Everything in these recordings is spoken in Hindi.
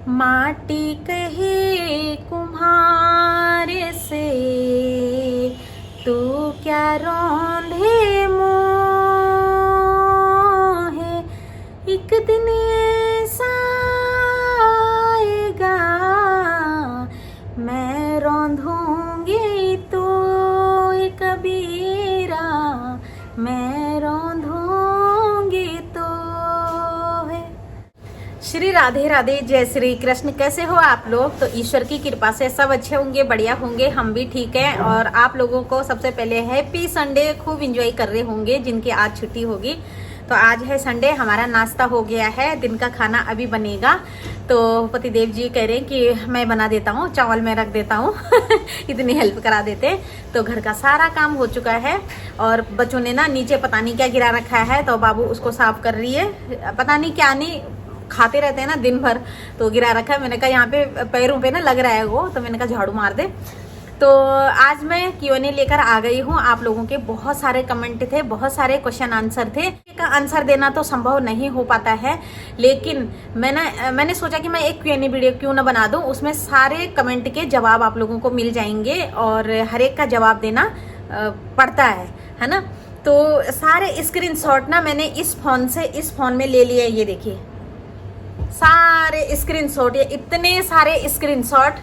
माटी कहे कुम्हार से, तू क्या रौंदे मोहे, एक दिन ऐसा आएगा मैं रौंदूंगी तो कबीरा, मैं रौंदूंगी तो है। श्री राधे राधे, जय श्री कृष्ण। कैसे हो आप लोग? तो ईश्वर की कृपा से सब अच्छे होंगे, बढ़िया होंगे, हम भी ठीक हैं। और आप लोगों को सबसे पहले हैप्पी संडे। खूब एंजॉय कर रहे होंगे जिनकी आज छुट्टी होगी। तो आज है संडे, हमारा नाश्ता हो गया है, दिन का खाना अभी बनेगा। तो पतिदेव जी कह रहे हैं कि मैं बना देता हूँ, चावल मैं रख देता हूँ इतनी हेल्प करा देते। तो घर का सारा काम हो चुका है और बच्चों ने ना नीचे पता नहीं क्या गिरा रखा है, तो बाबू उसको साफ कर रही है। पता नहीं क्या, नहीं खाते रहते हैं ना दिन भर, तो गिरा रखा है। मैंने कहा यहाँ पे पैरों पे ना लग रहा है वो, तो मैंने कहा झाड़ू मार दे। तो आज मैं Q&A लेकर आ गई हूँ। आप लोगों के बहुत सारे कमेंट थे, बहुत सारे क्वेश्चन आंसर थे। का आंसर देना तो संभव नहीं हो पाता है, लेकिन मैंने सोचा कि मैं एक Q&A वीडियो क्यों ना बना दूँ, उसमें सारे कमेंट के जवाब आप लोगों को मिल जाएंगे और हर एक का जवाब देना पड़ता है ना। तो सारे स्क्रीनशॉट ना मैंने इस फोन से इस फोन में ले लिए। ये देखिए सारे स्क्रीनशॉट, ये इतने सारे स्क्रीनशॉट,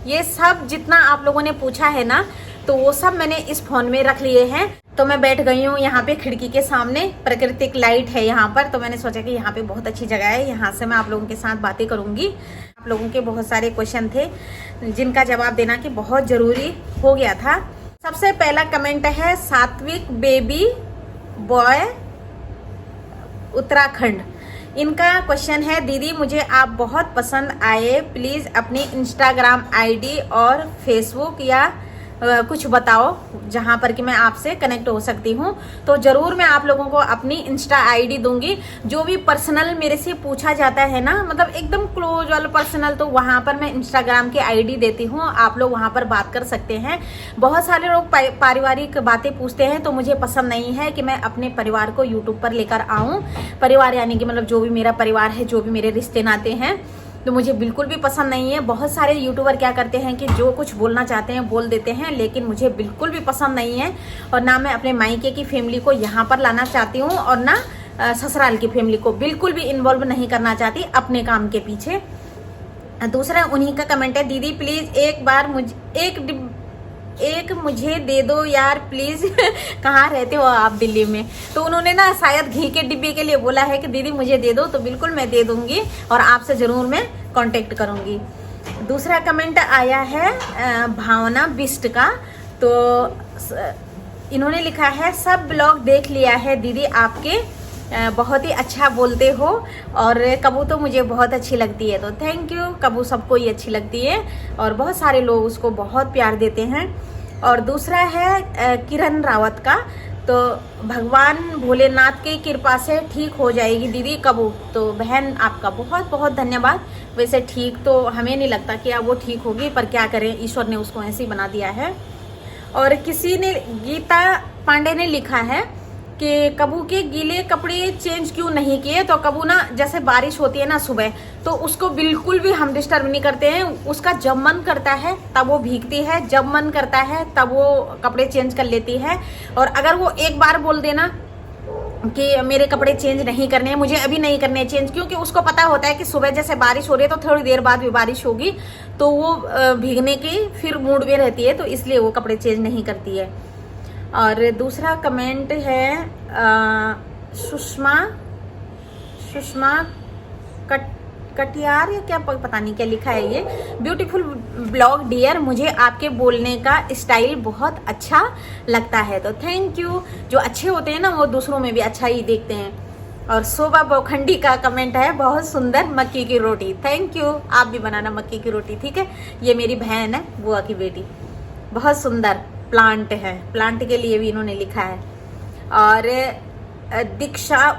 ये सब जितना आप लोगों ने पूछा है ना, तो वो सब मैंने इस फोन में रख लिए हैं। तो मैं बैठ गई हूँ यहाँ पे खिड़की के सामने, प्राकृतिक लाइट है यहाँ पर। तो मैंने सोचा कि यहाँ पे बहुत अच्छी जगह है, यहाँ से मैं आप लोगों के साथ बातें करूंगी। आप लोगों के बहुत सारे क्वेश्चन थे जिनका जवाब देना कि बहुत जरूरी हो गया था। सबसे पहला कमेंट है सात्विक बेबी बॉय उत्तराखंड। इनका क्वेश्चन है, दीदी मुझे आप बहुत पसंद आए, प्लीज़ अपनी इंस्टाग्राम आईडी और फेसबुक या कुछ बताओ जहां पर कि मैं आपसे कनेक्ट हो सकती हूं। तो ज़रूर मैं आप लोगों को अपनी इंस्टा आईडी दूंगी। जो भी पर्सनल मेरे से पूछा जाता है ना, मतलब एकदम क्लोज वाला पर्सनल, तो वहां पर मैं इंस्टाग्राम की आईडी देती हूं, आप लोग वहां पर बात कर सकते हैं। बहुत सारे लोग पारिवारिक बातें पूछते हैं, तो मुझे पसंद नहीं है कि मैं अपने परिवार को यूट्यूब पर लेकर आऊँ। परिवार यानी कि मतलब जो भी मेरा परिवार है, जो भी मेरे रिश्ते नाते हैं, तो मुझे बिल्कुल भी पसंद नहीं है। बहुत सारे यूट्यूबर क्या करते हैं कि जो कुछ बोलना चाहते हैं बोल देते हैं, लेकिन मुझे बिल्कुल भी पसंद नहीं है। और ना मैं अपने मायके की फैमिली को यहाँ पर लाना चाहती हूँ, और ना ससुराल की फैमिली को बिल्कुल भी इन्वॉल्व नहीं करना चाहती अपने काम के पीछे। दूसरा उन्हीं का कमेंट है, दीदी प्लीज़ एक बार मुझे दे दो यार प्लीज कहाँ रहते हो आप? दिल्ली में। तो उन्होंने ना शायद घी के डिब्बे के लिए बोला है कि दीदी मुझे दे दो, तो बिल्कुल मैं दे दूंगी और आपसे जरूर मैं कांटेक्ट करूंगी। दूसरा कमेंट आया है भावना बिस्ट का। तो इन्होंने लिखा है, सब ब्लॉग देख लिया है दीदी, आपके बहुत ही अच्छा बोलते हो और कबू तो मुझे बहुत अच्छी लगती है। तो थैंक यू। कबू सबको ही अच्छी लगती है और बहुत सारे लोग उसको बहुत प्यार देते हैं। और दूसरा है किरण रावत का। तो भगवान भोलेनाथ की कृपा से ठीक हो जाएगी दीदी कबू। तो बहन आपका बहुत बहुत धन्यवाद। वैसे ठीक तो हमें नहीं लगता कि अब वो ठीक होगी, पर क्या करें, ईश्वर ने उसको ऐसे ही बना दिया है। और किसी ने, गीता पांडे ने लिखा है कि कबू के गीले कपड़े चेंज क्यों नहीं किए। तो कबू ना, जैसे बारिश होती है ना सुबह, तो उसको बिल्कुल भी हम डिस्टर्ब नहीं करते हैं। उसका जब मन करता है तब वो भीगती है, जब मन करता है तब वो कपड़े चेंज कर लेती है। और अगर वो एक बार बोल देना कि मेरे कपड़े चेंज नहीं करने हैं, मुझे अभी नहीं करने चेंज, क्योंकि उसको पता होता है कि सुबह जैसे बारिश हो रही है तो थोड़ी देर बाद भी बारिश होगी, तो वो भीगने की फिर मूड में रहती है, तो इसलिए वो कपड़े चेंज नहीं करती है। और दूसरा कमेंट है सुषमा कटियार या क्या पता नहीं क्या लिखा है ये। ब्यूटीफुल ब्लॉग डियर, मुझे आपके बोलने का स्टाइल बहुत अच्छा लगता है। तो थैंक यू। जो अच्छे होते हैं ना वो दूसरों में भी अच्छा ही देखते हैं। और शोभा बोखंडी का कमेंट है, बहुत सुंदर मक्की की रोटी। Thank you. आप भी बनाना मक्की की रोटी, ठीक है। ये मेरी बहन है, बुआ की बेटी, बहुत सुंदर प्लांट है, प्लांट के लिए भी इन्होंने लिखा है। और दीक्षा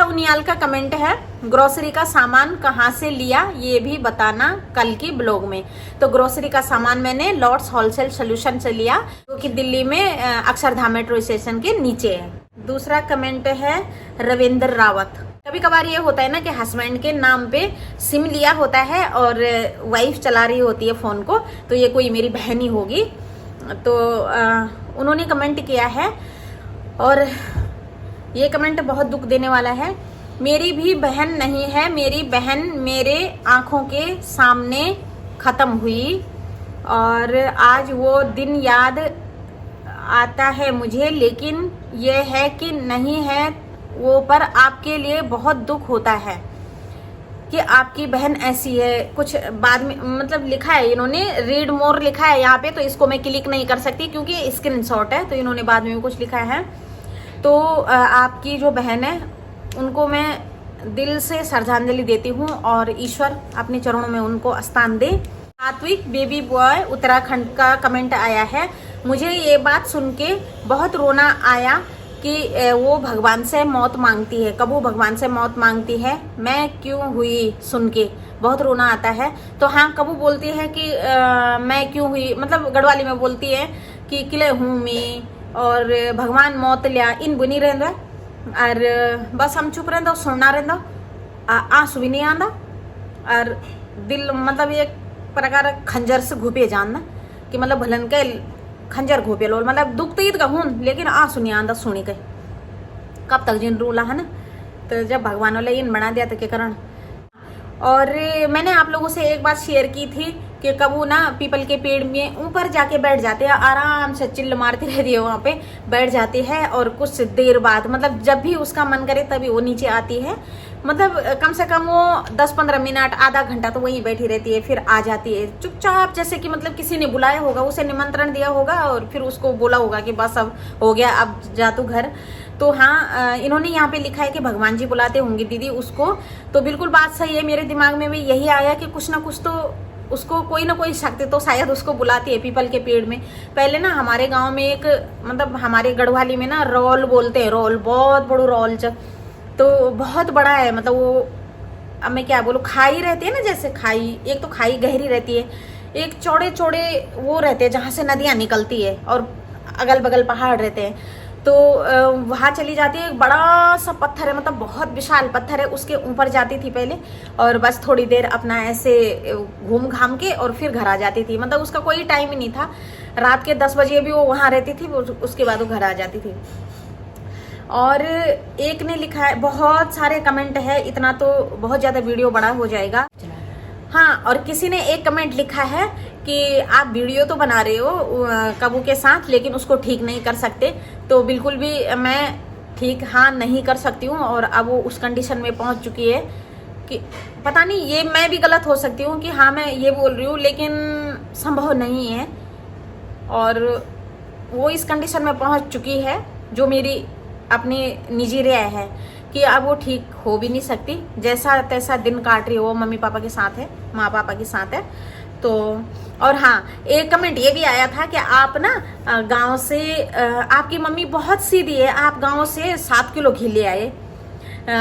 उनियाल का कमेंट है, ग्रोसरी का सामान कहाँ से लिया ये भी बताना कल की ब्लॉग में। तो ग्रोसरी का सामान मैंने लॉर्ड्स होलसेल सोल्यूशन से लिया, जो कि दिल्ली में अक्षरधाम मेट्रो स्टेशन के नीचे है। दूसरा कमेंट है रविंद्र रावत। कभी कभार ये होता है ना कि हस्बैंड के नाम पे सिम लिया होता है और वाइफ चला रही होती है फोन को, तो ये कोई मेरी बहन ही होगी। तो उन्होंने कमेंट किया है और ये कमेंट बहुत दुख देने वाला है। मेरी भी बहन नहीं है, मेरी बहन मेरे आंखों के सामने खत्म हुई और आज वो दिन याद आता है मुझे, लेकिन ये है कि नहीं है वो, पर आपके लिए बहुत दुख होता है कि आपकी बहन ऐसी है। कुछ बाद में मतलब लिखा है इन्होंने, रीड मोर लिखा है यहाँ पे, तो इसको मैं क्लिक नहीं कर सकती क्योंकि स्क्रीनशॉट है, तो इन्होंने बाद में भी कुछ लिखा है। तो आपकी जो बहन है उनको मैं दिल से श्रद्धांजलि देती हूँ और ईश्वर अपने चरणों में उनको स्थान दे। सात्विक बेबी बॉय उत्तराखंड का कमेंट आया है, मुझे ये बात सुन के बहुत रोना आया कि वो भगवान से मौत मांगती है। कबू भगवान से मौत मांगती है, मैं क्यों हुई सुन के बहुत रोना आता है। तो हाँ, कबू बोलती है कि मैं क्यों हुई, मतलब गढ़वाली में बोलती है कि किले हूँ मैं और भगवान मौत लिया इन बुनी रहंदा और बस हम चुप रहंदा सुनना रहंदा, आंसू भी नहीं आंदा और दिल मतलब एक प्रकार खंजर से घुपे जानना कि मतलब भलन के खंजर घोपे लो, मतलब दुख तो ईद का हूं लेकिन आंसू नहीं आंदा सुनी के। कब तक जिन रूला है ना, तो जब भगवान वाले इन बना दिया तो क्या करण। और मैंने आप लोगों से एक बात शेयर की थी कि कबू ना पीपल के पेड़ में ऊपर जाके बैठ जाते हैं, आराम से चिल्ल मारती रहती है, वहाँ पे बैठ जाती है और कुछ देर बाद मतलब जब भी उसका मन करे तभी वो नीचे आती है। मतलब कम से कम वो 10-15 मिनट आधा घंटा तो वहीं बैठी रहती है, फिर आ जाती है चुपचाप, जैसे कि मतलब किसी ने बुलाया होगा, उसे निमंत्रण दिया होगा और फिर उसको बोला होगा कि बस अब हो गया, अब जा तू घर। तो हाँ, इन्होंने यहाँ पे लिखा है कि भगवान जी बुलाते होंगे दीदी उसको, तो बिल्कुल बात सही है। मेरे दिमाग में भी यही आया कि कुछ ना कुछ तो उसको कोई ना कोई शक्ति तो शायद उसको बुलाती है पीपल के पेड़ में। पहले ना हमारे गांव में एक मतलब हमारे गढ़वाली में ना रोल बोलते हैं, रोल बहुत बड़ो रोल, तो बहुत बड़ा है, मतलब वो अब मैं क्या बोलूँ, खाई रहती है ना, जैसे खाई, एक तो खाई गहरी रहती है, एक चौड़े चौड़े वो रहते हैं जहाँ से नदियाँ निकलती है और अगल बगल पहाड़ रहते हैं। तो वहाँ चली जाती है, एक बड़ा सा पत्थर है, मतलब बहुत विशाल पत्थर है, उसके ऊपर जाती थी पहले और बस थोड़ी देर अपना ऐसे घूम घाम के और फिर घर आ जाती थी। मतलब उसका कोई टाइम ही नहीं था, रात के 10 बजे भी वो वहाँ रहती थी, उसके बाद वो घर आ जाती थी। और एक ने लिखा है, बहुत सारे कमेंट है, इतना तो बहुत ज़्यादा वीडियो बड़ा हो जाएगा। हाँ, और किसी ने एक कमेंट लिखा है कि आप वीडियो तो बना रहे हो कबू के साथ लेकिन उसको ठीक नहीं कर सकते। तो बिल्कुल भी मैं ठीक हाँ नहीं कर सकती हूँ और अब वो उस कंडीशन में पहुँच चुकी है कि पता नहीं, ये मैं भी गलत हो सकती हूँ कि हाँ मैं ये बोल रही हूँ लेकिन संभव नहीं है। और वो इस कंडीशन में पहुँच चुकी है जो मेरी अपनी निजी राय है कि अब वो ठीक हो भी नहीं सकती, जैसा तैसा दिन काट रही हो, मम्मी पापा के साथ है, माँ पापा के साथ है। तो और हाँ, एक कमेंट ये भी आया था कि आप ना गांव से आपकी मम्मी बहुत सीधी है, आप गांव से 7 किलो घी ले आए,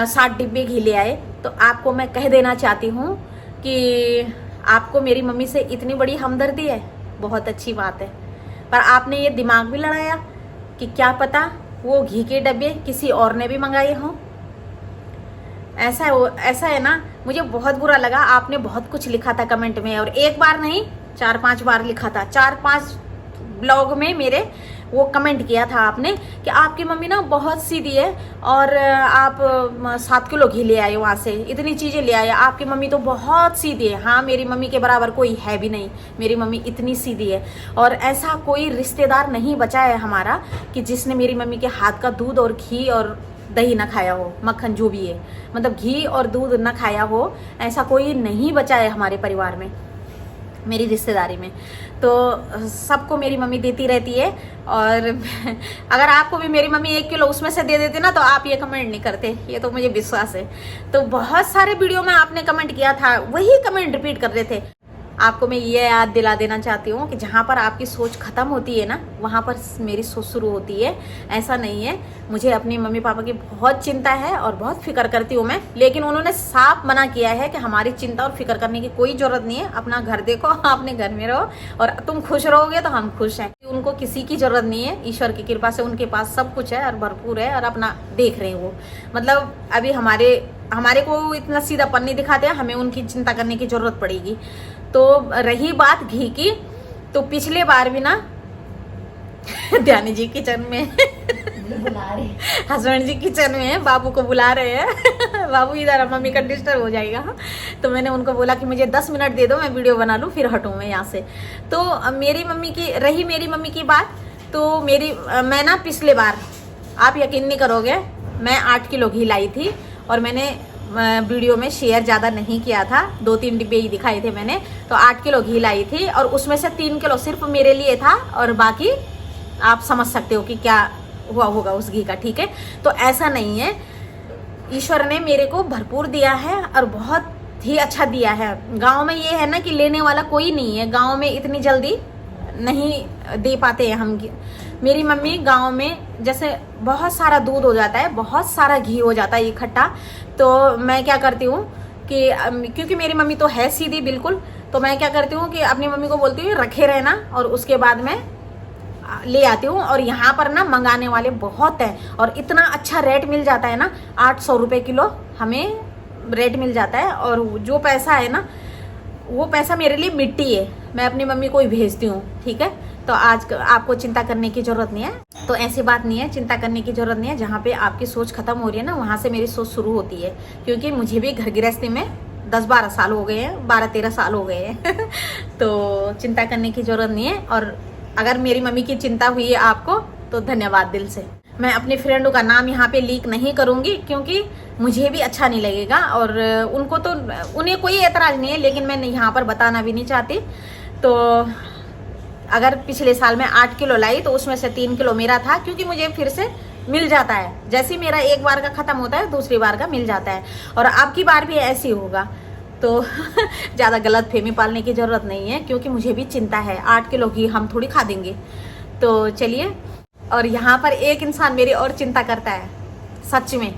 7 डिब्बे घी ले आए। तो आपको मैं कह देना चाहती हूँ कि आपको मेरी मम्मी से इतनी बड़ी हमदर्दी है, बहुत अच्छी बात है, पर आपने ये दिमाग भी लड़ाया कि क्या पता वो घी के डब्बे किसी और ने भी मंगाए हों। ऐसा है ना, मुझे बहुत बुरा लगा। आपने बहुत कुछ लिखा था कमेंट में और एक बार नहीं 4-5 बार लिखा था, 4-5 ब्लॉग में मेरे वो कमेंट किया था आपने कि आपकी मम्मी ना बहुत सीधी है और आप 7 किलो घी ले आए, वहाँ से इतनी चीज़ें ले आए, आपकी मम्मी तो बहुत सीधी है। हाँ, मेरी मम्मी के बराबर कोई है भी नहीं, मेरी मम्मी इतनी सीधी है और ऐसा कोई रिश्तेदार नहीं बचा है हमारा कि जिसने मेरी मम्मी के हाथ का दूध और घी और दही ना खाया हो, मक्खन जो भी है, मतलब घी और दूध ना खाया हो, ऐसा कोई नहीं बचा है हमारे परिवार में, मेरी रिश्तेदारी में। तो सबको मेरी मम्मी देती रहती है और अगर आपको भी मेरी मम्मी 1 किलो उसमें से दे देती ना तो आप ये कमेंट नहीं करते, ये तो मुझे विश्वास है। तो बहुत सारे वीडियो में आपने कमेंट किया था, वही कमेंट रिपीट कर रहे थे, आपको मैं ये याद दिला देना चाहती हूँ कि जहाँ पर आपकी सोच ख़त्म होती है ना, वहाँ पर मेरी सोच शुरू होती है। ऐसा नहीं है, मुझे अपनी मम्मी पापा की बहुत चिंता है और बहुत फिक्र करती हूँ मैं, लेकिन उन्होंने साफ मना किया है कि हमारी चिंता और फिक्र करने की कोई ज़रूरत नहीं है। अपना घर देखो, अपने घर में रहो और तुम खुश रहोगे तो हम खुश हैं। उनको किसी की ज़रूरत नहीं है, ईश्वर की कृपा से उनके पास सब कुछ है और भरपूर है और अपना देख रहे हैं वो। मतलब अभी हमारे को इतना सीधापन नहीं दिखाते हैं, हमें उनकी चिंता करने की ज़रूरत पड़ेगी। तो रही बात घी की, तो पिछले बार भी ना ध्यानी जी किचन में हस्बैंड जी किचन में है, बाबू को बुला रहे हैं बाबू इधर, मम्मी का डिस्टर्ब हो जाएगा। तो मैंने उनको बोला कि मुझे 10 मिनट दे दो, मैं वीडियो बना लूँ, फिर हटूँ मैं यहाँ से। तो मेरी मम्मी की बात, तो मैं ना पिछले बार, आप यकीन नहीं करोगे, मैं 8 किलो घी लाई थी और मैंने वीडियो में शेयर ज़्यादा नहीं किया था, 2-3 डिब्बे ही दिखाए थे मैंने। तो 8 किलो घी लाई थी और उसमें से 3 किलो सिर्फ मेरे लिए था और बाकी आप समझ सकते हो कि क्या हुआ होगा उस घी का, ठीक है। तो ऐसा नहीं है, ईश्वर ने मेरे को भरपूर दिया है और बहुत ही अच्छा दिया है। गांव में ये है ना कि लेने वाला कोई नहीं है, गांव में इतनी जल्दी नहीं दे पाते हैं हम। मेरी मम्मी गांव में जैसे बहुत सारा दूध हो जाता है, बहुत सारा घी हो जाता है इकट्ठा, तो मैं क्या करती हूँ कि क्योंकि मेरी मम्मी तो है सीधी बिल्कुल, तो मैं क्या करती हूँ कि अपनी मम्मी को बोलती हूँ रखे रहना और उसके बाद मैं ले आती हूँ। और यहाँ पर ना मंगाने वाले बहुत हैं और इतना अच्छा रेट मिल जाता है ना, 800 रुपये किलो हमें रेट मिल जाता है। और जो पैसा है ना, वो पैसा मेरे लिए मिट्टी है, मैं अपनी मम्मी को ही भेजती हूँ, ठीक है। तो आज आपको चिंता करने की ज़रूरत नहीं है। तो ऐसी बात नहीं है, चिंता करने की ज़रूरत नहीं है। जहाँ पे आपकी सोच ख़त्म हो रही है ना, वहाँ से मेरी सोच शुरू होती है। क्योंकि मुझे भी घर गृहस्थी में 10-12 साल हो गए हैं, 12-13 साल हो गए हैं तो चिंता करने की ज़रूरत नहीं है। और अगर मेरी मम्मी की चिंता हुई है आपको तो धन्यवाद दिल से। मैं अपनी फ्रेंडों का नाम यहाँ पे लीक नहीं करूँगी क्योंकि मुझे भी अच्छा नहीं लगेगा और उनको तो उन्हें कोई एतराज़ नहीं है, लेकिन मैं यहाँ पर बताना भी नहीं चाहती। तो अगर पिछले साल में 8 किलो लाई तो उसमें से 3 किलो मेरा था, क्योंकि मुझे फिर से मिल जाता है, जैसे ही मेरा एक बार का ख़त्म होता है दूसरी बार का मिल जाता है। और अब की बार भी ऐसे ही होगा, तो ज़्यादा गलत फहमी पालने की ज़रूरत नहीं है, क्योंकि मुझे भी चिंता है। 8 किलो घी हम थोड़ी खा देंगे। तो चलिए, और यहाँ पर एक इंसान मेरी और चिंता करता है, सच में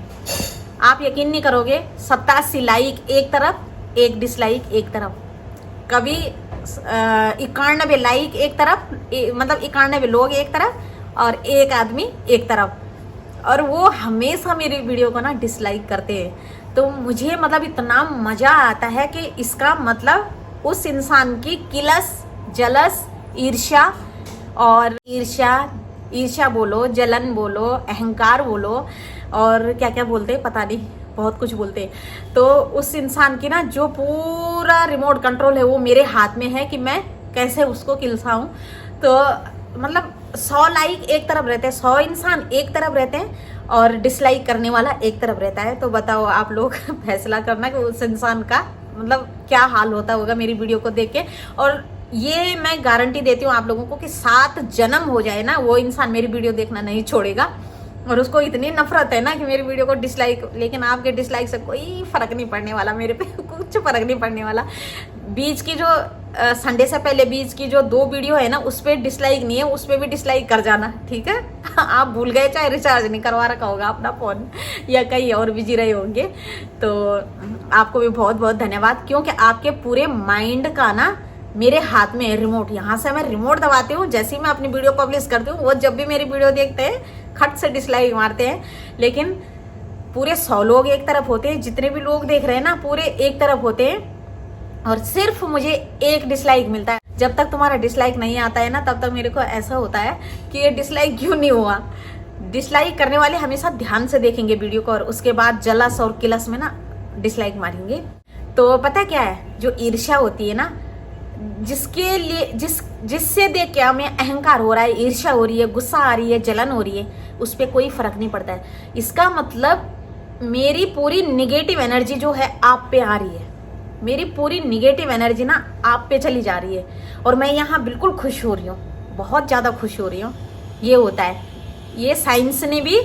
आप यकीन नहीं करोगे, 87 लाइक एक तरफ, 1 डिसलाइक एक तरफ, कभी 91 लाइक एक तरफ, मतलब 91 लोग एक तरफ और 1 आदमी एक तरफ, और वो हमेशा मेरी वीडियो को ना डिसलाइक करते हैं। तो मुझे मतलब इतना मज़ा आता है कि इसका मतलब उस इंसान की किलस, जलस, ईर्ष्या, और ईर्ष्या बोलो, जलन बोलो, अहंकार बोलो, और क्या क्या बोलते हैं पता नहीं, बहुत कुछ बोलते हैं। तो उस इंसान की ना जो पूरा रिमोट कंट्रोल है वो मेरे हाथ में है कि मैं कैसे उसको किलसाऊं। तो मतलब 100 लाइक एक तरफ रहते हैं, 100 इंसान एक तरफ रहते हैं और डिसलाइक करने वाला एक तरफ रहता है। तो बताओ आप लोग फैसला करना कि उस इंसान का मतलब क्या हाल होता होगा मेरी वीडियो को देख के। और ये मैं गारंटी देती हूँ आप लोगों को कि 7 जन्म हो जाए ना, वो इंसान मेरी वीडियो देखना नहीं छोड़ेगा। और उसको इतनी नफरत है ना कि मेरी वीडियो को डिसलाइक, लेकिन आपके डिसलाइक से कोई फ़र्क नहीं पड़ने वाला, मेरे पे कुछ फ़र्क नहीं पड़ने वाला। बीच की जो संडे से पहले बीच की जो 2 वीडियो है ना, उस पर डिसलाइक नहीं है, उस पर भी डिसलाइक कर जाना, ठीक है। आप भूल गए, चाहे रिचार्ज नहीं करवा रखा होगा अपना फ़ोन या कहीं और बिजी रहे होंगे। तो आपको भी बहुत बहुत धन्यवाद, क्योंकि आपके पूरे माइंड का ना मेरे हाथ में है रिमोट। यहाँ से मैं रिमोट दबाती हूँ, जैसे ही मैं अपनी वीडियो पब्लिश करती हूँ, वो जब भी मेरी वीडियो देखते हैं खट से डिसलाइक मारते हैं। लेकिन पूरे 100 लोग एक तरफ होते हैं, जितने भी लोग देख रहे हैं ना पूरे एक तरफ होते हैं, और सिर्फ मुझे 1 डिसलाइक मिलता है। जब तक तुम्हारा डिसलाइक नहीं आता है ना, तब तक मेरे को ऐसा होता है कि ये डिसलाइक क्यों नहीं हुआ। डिसलाइक करने वाले हमेशा ध्यान से देखेंगे वीडियो को, और उसके बाद जलस और किलस में ना डिसलाइक मारेंगे। तो पता क्या है, जो ईर्ष्या होती है ना, जिसके लिए जिससे देख के हमें अहंकार हो रहा है, ईर्ष्या हो रही है, गुस्सा आ रही है, जलन हो रही है, उस पर कोई फर्क नहीं पड़ता है। इसका मतलब मेरी पूरी निगेटिव एनर्जी जो है आप पे आ रही है, मेरी पूरी निगेटिव एनर्जी ना आप पे चली जा रही है, और मैं यहाँ बिल्कुल खुश हो रही हूँ, बहुत ज़्यादा खुश हो रही हूँ। ये होता है, ये साइंस ने भी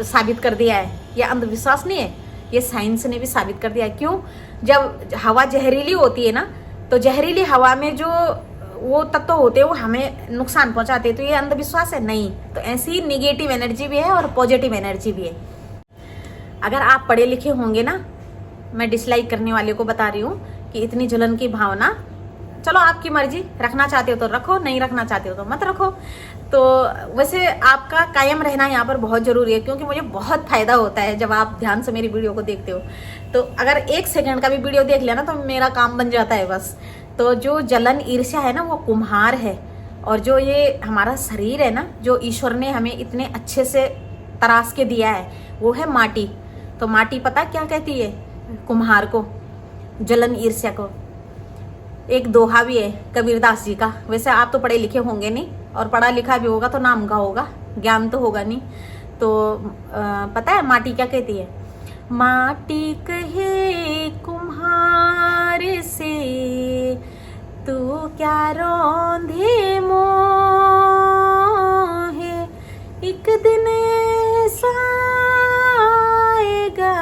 साबित कर दिया है, ये अंधविश्वास नहीं है, ये साइंस ने भी साबित कर दिया है। क्यों? जब हवा जहरीली होती है ना, तो जहरीली हवा में जो वो तत्व होते हैं वो हमें नुकसान पहुंचाते हैं। तो ये अंधविश्वास है? नहीं। तो ऐसी निगेटिव एनर्जी भी है और पॉजिटिव एनर्जी भी है। अगर आप पढ़े लिखे होंगे ना, मैं डिसलाइक करने वाले को बता रही हूँ कि इतनी जलन की भावना, चलो आपकी मर्जी, रखना चाहते हो तो रखो, नहीं रखना चाहते हो तो मत रखो। तो वैसे आपका कायम रहना यहाँ पर बहुत ज़रूरी है, क्योंकि मुझे बहुत फ़ायदा होता है जब आप ध्यान से मेरी वीडियो को देखते हो। तो अगर 1 सेकंड का भी वीडियो देख लिया ना तो मेरा काम बन जाता है बस। तो जो जलन ईर्ष्या है ना वो कुम्हार है, और जो ये हमारा शरीर है ना, जो ईश्वर ने हमें इतने अच्छे से तराश के दिया है, वो है माटी। तो माटी पता क्या कहती है कुम्हार को, जलन ईर्ष्या को? एक दोहा भी है कबीरदास जी का। वैसे आप तो पढ़े लिखे होंगे नहीं, और पढ़ा लिखा भी होगा तो नाम का होगा, ज्ञान तो होगा नहीं। तो पता है माटी क्या कहती है? माटी कहे कुम्हार से, तू क्या रौंधे मोहे, एक दिन ऐसा आएगा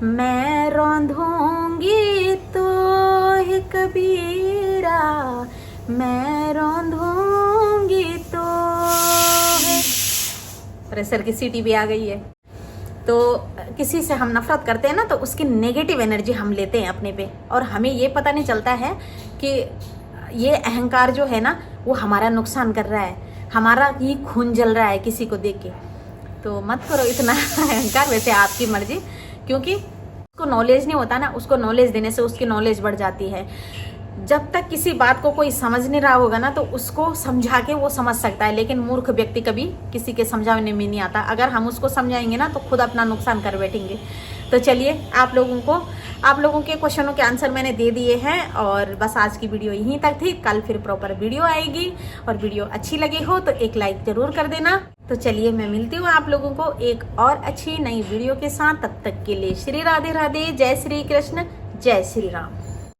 मैं रौंधूंगी तो है कबीरा, मैं रौंधूंगी तो है। प्रेशर की सीटी भी आ गई है। तो किसी से हम नफरत करते हैं ना तो उसकी नेगेटिव एनर्जी हम लेते हैं अपने पे, और हमें ये पता नहीं चलता है कि ये अहंकार जो है ना वो हमारा नुकसान कर रहा है, हमारा ही खून जल रहा है किसी को देख के। तो मत करो इतना अहंकार। वैसे आपकी मर्जी, क्योंकि उसको नॉलेज नहीं होता ना, उसको नॉलेज देने से उसकी नॉलेज बढ़ जाती है। जब तक किसी बात को कोई समझ नहीं रहा होगा ना तो उसको समझा के वो समझ सकता है, लेकिन मूर्ख व्यक्ति कभी किसी के समझाने में नहीं आता। अगर हम उसको समझाएंगे ना तो खुद अपना नुकसान कर बैठेंगे। तो चलिए, आप लोगों के क्वेश्चनों के आंसर मैंने दे दिए हैं, और बस आज की वीडियो यहीं तक थी। कल फिर प्रॉपर वीडियो आएगी, और वीडियो अच्छी लगी हो तो एक लाइक जरूर कर देना। तो चलिए, मैं मिलती हूँ आप लोगों को एक और अच्छी नई वीडियो के साथ। तब तक के लिए श्री राधे राधे, जय श्री कृष्ण, जय श्री राम।